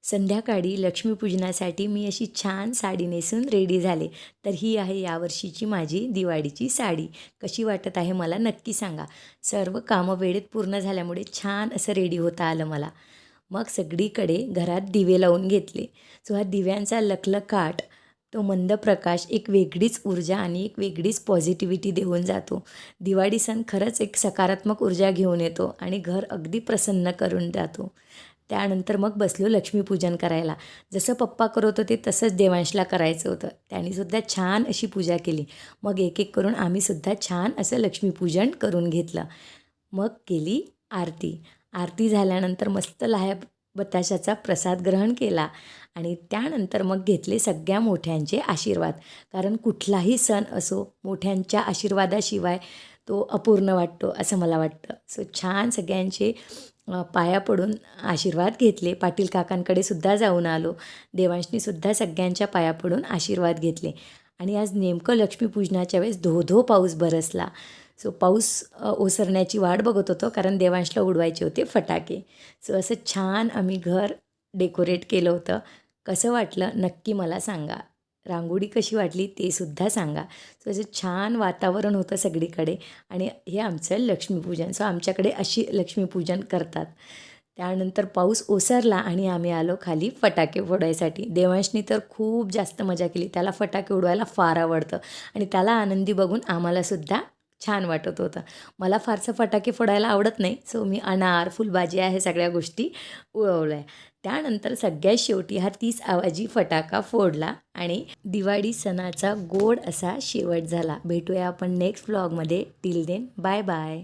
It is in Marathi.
संध्याकाळी लक्ष्मीपूजनासाठी मी अशी छान साडी नेसून रेडी झाले. तर ही आहे यावर्षीची माझी दिवाळीची साडी. कशी वाटत आहे मला नक्की सांगा. सर्व कामं वेळेत पूर्ण झाल्यामुळे छान असं रेडी होता आलं मला. मग सगळीकडे घरात दिवे लावून घेतले. सो हा दिव्यांचा लखलखाट, तो मंद प्रकाश एक वेगळीच ऊर्जा आणि एक वेगळीच पॉझिटिव्हिटी देऊन जातो. दिवाळी सण खरंच एक सकारात्मक ऊर्जा घेऊन येतो आणि घर अगदी प्रसन्न करून जातो. त्यानंतर मग बसलो लक्ष्मीपूजन करायला. जसं पप्पा करत होते तसंच देवांशला करायचं होतं. त्यांनीसुद्धा छान अशी पूजा केली. मग एक एक करून आम्हीसुद्धा छान असं लक्ष्मीपूजन करून घेतलं. मग केली आरती. आरती झाल्यानंतर मस्त लाह्या बताशाचा प्रसाद ग्रहण केला आणि त्यानंतर मग घेतले सगळ्या मोठ्यांचे आशीर्वाद. कारण कुठलाही सण असो, मोठ्यांच्या आशीर्वादाशिवाय तो अपूर्ण वाटतो असं मला वाटतं. सो छान सगळ्यांचे पाया पडून आशीर्वाद घेतले. पाटील काकांकडे सुद्धा जाऊन आलो. देवांशनीसुद्धा सगळ्यांच्या पाया पडून आशीर्वाद घेतले. आणि आज नेमकं लक्ष्मीपूजनाच्या वेळेस धो पाऊस बरसला. सो पाऊस ओसरण्याची वाट बघत होतो, कारण देवांशला उडवायचे होते फटाके. सो असं छान आम्ही घर डेकोरेट केलं होतं. कसं वाटलं नक्की मला सांगा. रांगोळी कशी वाटली ते सुद्धा सांगा. सो असं छान वातावरण होतं सगळीकडे आणि हे आमचं लक्ष्मीपूजन. सो आमच्याकडे अशी लक्ष्मीपूजन करतात. त्यानंतर पाऊस ओसरला आणि आम्ही आलो खाली फटाके फोडायसाठी. देवांशनी तर खूप जास्त मजा केली. त्याला फटाके उडवायला फार आवडतं आणि त्याला आनंदी बघून आम्हालासुद्धा छान वाटत होतं. मला फारसं फटाके फोडायला आवडत नाही. सो मी अनार, फुलभाज्या ह्या सगळ्या गोष्टी उडवल्या. त्यानंतर सगळ्यात शेवटी हा 30 आवाजी फटाका फोडला आणि दिवाळी सणाचा गोड असा शेवट झाला. भेटूया आपण नेक्स्ट व्लॉगमध्ये. Till then bye bye.